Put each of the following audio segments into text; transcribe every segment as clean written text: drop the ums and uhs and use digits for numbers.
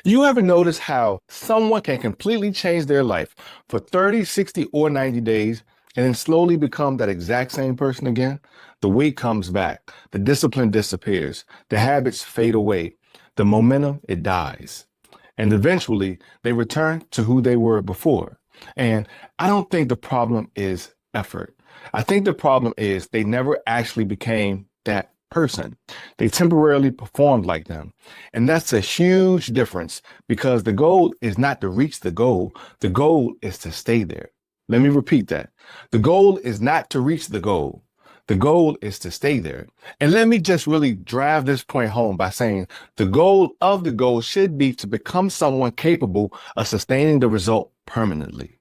You ever notice how someone can completely change their life for 30, 60, or 90 days and then slowly become that exact same person again? The weight comes back, the discipline disappears, the habits fade away, the momentum, it dies. And eventually they return to who they were before. And I don't think the problem is effort. I think the problem is they never actually became that person. They temporarily performed like them. And that's a huge difference because the goal is not to reach the goal. The goal is to stay there. Let me repeat that. The goal is not to reach the goal. The goal is to stay there. And let me just really drive this point home by saying the goal of the goal should be to become someone capable of sustaining the result permanently.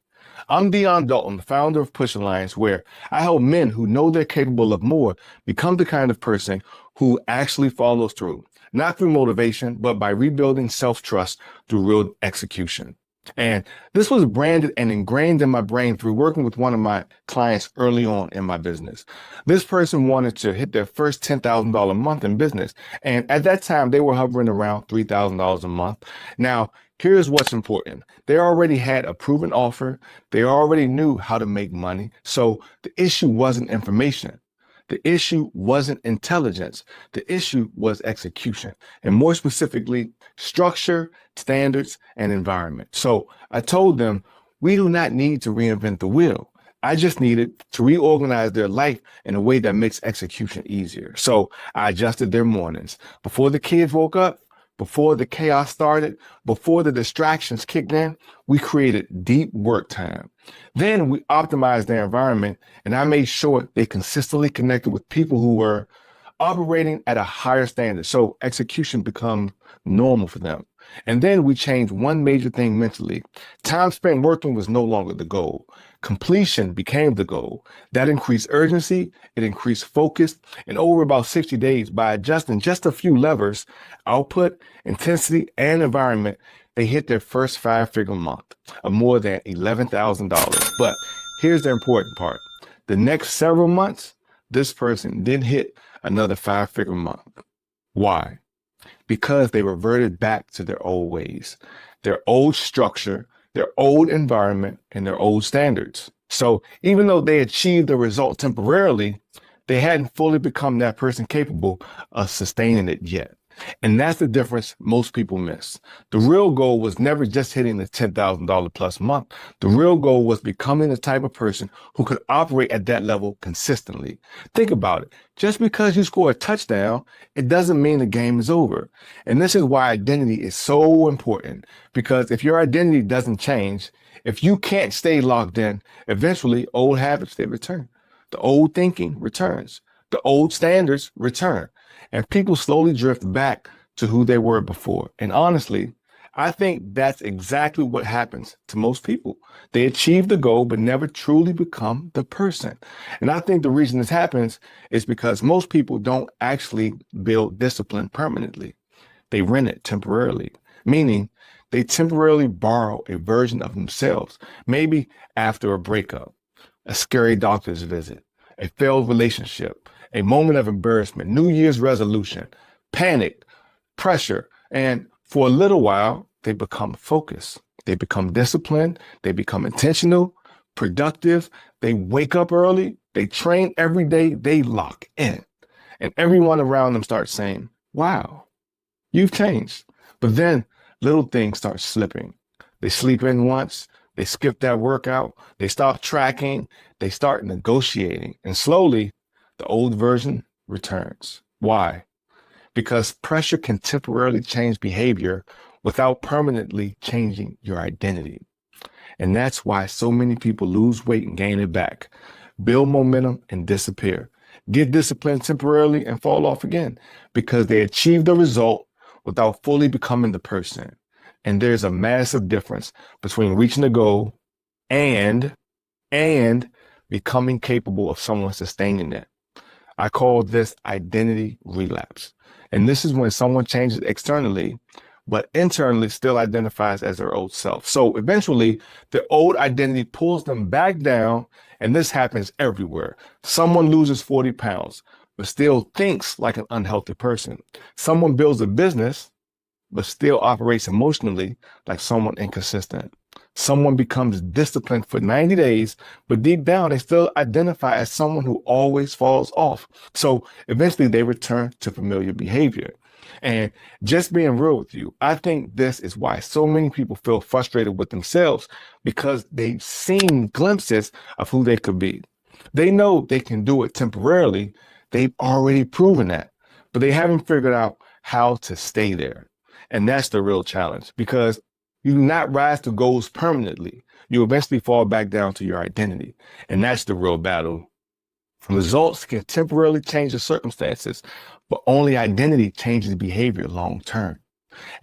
I'm Dion Dalton, the founder of Push Alliance, where I help men who know they're capable of more become the kind of person who actually follows through, not through motivation, but by rebuilding self-trust through real execution. And this was branded and ingrained in my brain through working with one of my clients early on in my business. This person wanted to hit their first $10,000 a month in business. And at that time, they were hovering around $3,000 a month. Now, here's what's important. They already had a proven offer. They already knew how to make money. So the issue wasn't information. The issue wasn't intelligence. The issue was execution, and more specifically, structure, standards, and environment. So I told them, we do not need to reinvent the wheel. I just needed to reorganize their life in a way that makes execution easier. So I adjusted their mornings. Before the kids woke up, before the chaos started, before the distractions kicked in, we created deep work time. Then we optimized their environment, and I made sure they consistently connected with people who were operating at a higher standard. So execution becomes normal for them. And then we changed one major thing mentally. Time spent working was no longer the goal. Completion became the goal. That increased urgency, it increased focus, and over about 60 days, by adjusting just a few levers, output, intensity, and environment, they hit their first five-figure month of more than $11,000. But here's the important part. The next several months, this person didn't hit another five-figure month. Why? Because they reverted back to their old ways, their old structure, their old environment, and their old standards. So even though they achieved the result temporarily, they hadn't fully become that person capable of sustaining it yet. And that's the difference most people miss. The real goal was never just hitting the $10,000 plus month. The real goal was becoming the type of person who could operate at that level consistently. Think about it. Just because you score a touchdown, it doesn't mean the game is over. And this is why identity is so important. Because if your identity doesn't change, if you can't stay locked in, eventually old habits, they return. The old thinking returns. The old standards return. And people slowly drift back to who they were before. And honestly, I think that's exactly what happens to most people. They achieve the goal, but never truly become the person. And I think the reason this happens is because most people don't actually build discipline permanently. They rent it temporarily, meaning they temporarily borrow a version of themselves, maybe after a breakup, a scary doctor's visit, a failed relationship, a moment of embarrassment, New Year's resolution, panic, pressure, and for a little while, they become focused. They become disciplined. They become intentional, productive. They wake up early. They train every day. They lock in. And everyone around them starts saying, wow, you've changed. But then little things start slipping. They sleep in once. They skip that workout. They stop tracking. They start negotiating. And slowly, the old version returns. Why? Because pressure can temporarily change behavior without permanently changing your identity. And that's why so many people lose weight and gain it back, build momentum and disappear, get disciplined temporarily and fall off again because they achieve the result without fully becoming the person. And there's a massive difference between reaching a goal and becoming capable of someone sustaining it. I call this identity relapse. And this is when someone changes externally, but internally still identifies as their old self. So eventually the old identity pulls them back down, and this happens everywhere. Someone loses 40 pounds, but still thinks like an unhealthy person. Someone builds a business, but still operates emotionally like someone inconsistent. Someone becomes disciplined for 90 days, but deep down, they still identify as someone who always falls off. So eventually they return to familiar behavior. And just being real with you, I think this is why so many people feel frustrated with themselves because they've seen glimpses of who they could be. They know they can do it temporarily. They've already proven that, but they haven't figured out how to stay there. And that's the real challenge because you do not rise to goals permanently. You eventually fall back down to your identity. And that's the real battle. Results can temporarily change the circumstances, but only identity changes behavior long term.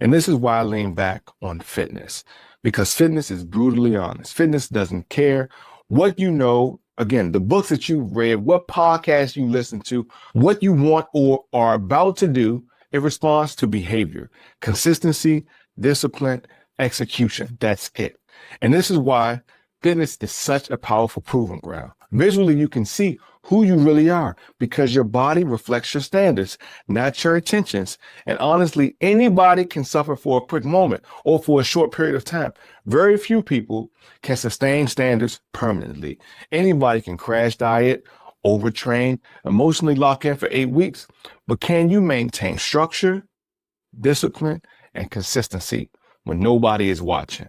And this is why I lean back on fitness, because fitness is brutally honest. Fitness doesn't care what you know. Again, the books that you've read, what podcasts you listen to, what you want or are about to do, it responds to behavior, consistency, discipline, execution. That's it. And this is why fitness is such a powerful proving ground. Visually, you can see who you really are because your body reflects your standards, not your intentions. And honestly, anybody can suffer for a quick moment or for a short period of time. Very few people can sustain standards permanently. Anybody can crash diet, overtrain, emotionally lock in for 8 weeks. But can you maintain structure, discipline, and consistency when nobody is watching?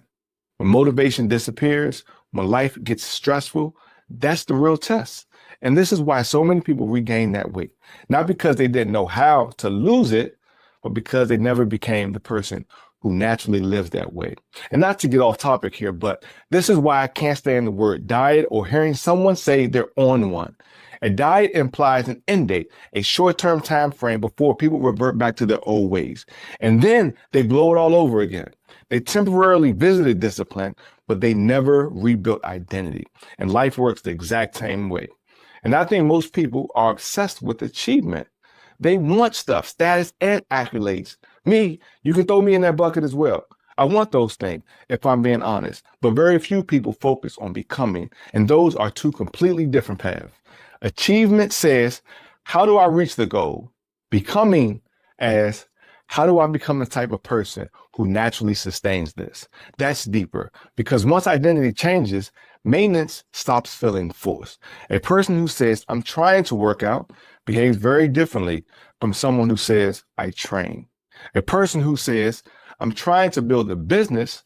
When motivation disappears, when life gets stressful, that's the real test. And this is why so many people regain that weight, not because they didn't know how to lose it, but because they never became the person who naturally lives that way. And not to get off topic here, but this is why I can't stand the word diet or hearing someone say they're on one. A diet implies an end date, a short-term time frame before people revert back to their old ways. And then they blow it all over again. They temporarily visited discipline, but they never rebuilt identity. And life works the exact same way. And I think most people are obsessed with achievement. They want stuff, status and accolades. Me, you can throw me in that bucket as well. I want those things, if I'm being honest. But very few people focus on becoming, and those are two completely different paths. Achievement says, how do I reach the goal? Becoming as, how do I become the type of person who naturally sustains this? That's deeper because once identity changes, maintenance stops feeling forced. A person who says, I'm trying to work out behaves very differently from someone who says, I train. A person who says, I'm trying to build a business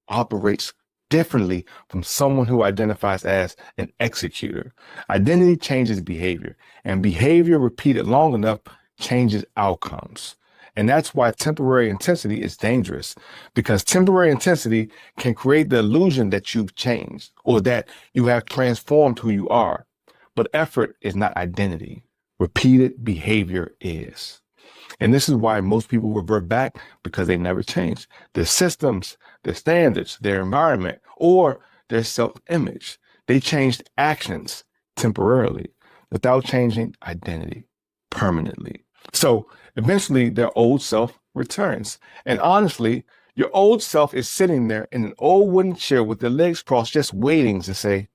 operates differently from someone who identifies as an executor. Identity changes behavior, and behavior repeated long enough changes outcomes. And that's why temporary intensity is dangerous, because temporary intensity can create the illusion that you've changed or that you have transformed who you are. But effort is not identity. Repeated behavior is. And this is why most people revert back, because they never change. Their systems, their standards, their environment, or their self-image. They changed actions temporarily without changing identity permanently. So eventually their old self returns. And honestly, your old self is sitting there in an old wooden chair with their legs crossed, just waiting to say,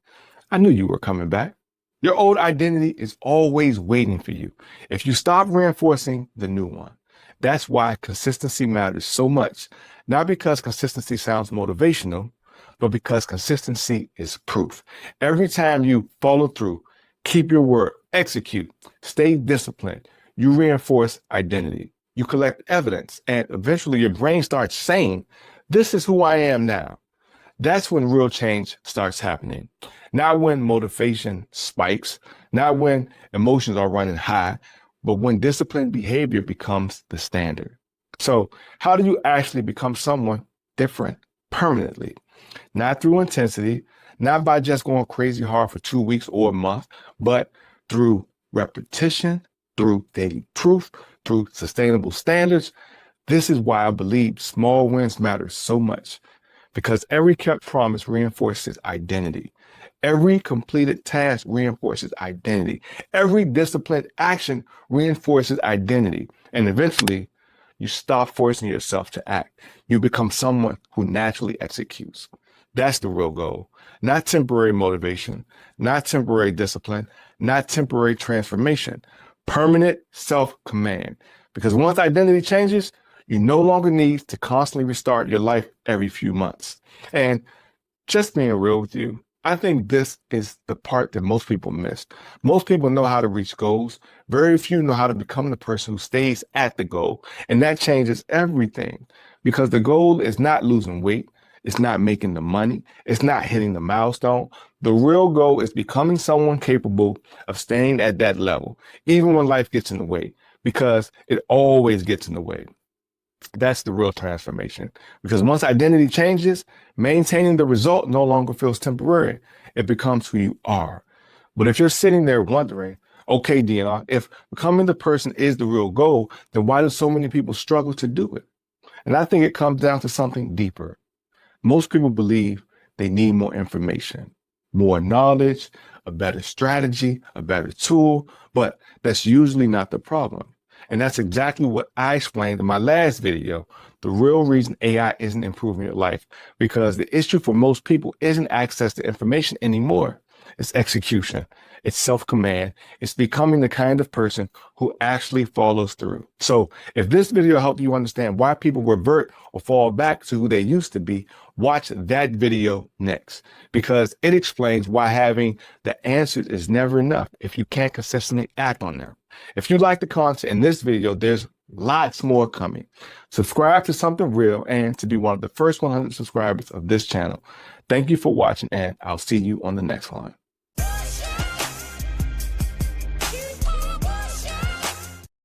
I knew you were coming back. Your old identity is always waiting for you if you stop reinforcing the new one. That's why consistency matters so much. Not because consistency sounds motivational, but because consistency is proof. Every time you follow through, keep your word, execute, stay disciplined, you reinforce identity. You collect evidence, and eventually your brain starts saying, this is who I am now. That's when real change starts happening. Not when motivation spikes, not when emotions are running high, but when disciplined behavior becomes the standard. So how do you actually become someone different permanently? Not through intensity, not by just going crazy hard for 2 weeks or a month, but through repetition, through daily proof, through sustainable standards. This is why I believe small wins matter so much, because every kept promise reinforces identity. Every completed task reinforces identity. Every disciplined action reinforces identity. And eventually, you stop forcing yourself to act. You become someone who naturally executes. That's the real goal. Not temporary motivation, not temporary discipline, not temporary transformation. Permanent self-command. Because once identity changes, You no longer need to constantly restart your life every few months. And just being real with you, I think this is the part that most people miss. Most people know how to reach goals. Very few know how to become the person who stays at the goal. And that changes everything because the goal is not losing weight. It's not making the money. It's not hitting the milestone. The real goal is becoming someone capable of staying at that level, even when life gets in the way, because it always gets in the way. That's the real transformation. Because once identity changes, maintaining the result no longer feels temporary. It becomes who you are. But if you're sitting there wondering, okay, DNR, if becoming the person is the real goal, then why do so many people struggle to do it? And I think it comes down to something deeper. Most people believe they need more information, more knowledge, a better strategy, a better tool, but that's usually not the problem. And that's exactly what I explained in my last video. The real reason AI isn't improving your life, because the issue for most people isn't access to information anymore. It's execution. It's self-command. It's becoming the kind of person who actually follows through. So if this video helped you understand why people revert or fall back to who they used to be, watch that video next, because it explains why having the answers is never enough if you can't consistently act on them. If you like the content in this video, there's lots more coming. Subscribe to Something Real and to be one of the first 100 subscribers of this channel. Thank you for watching, and I'll see you on the next one.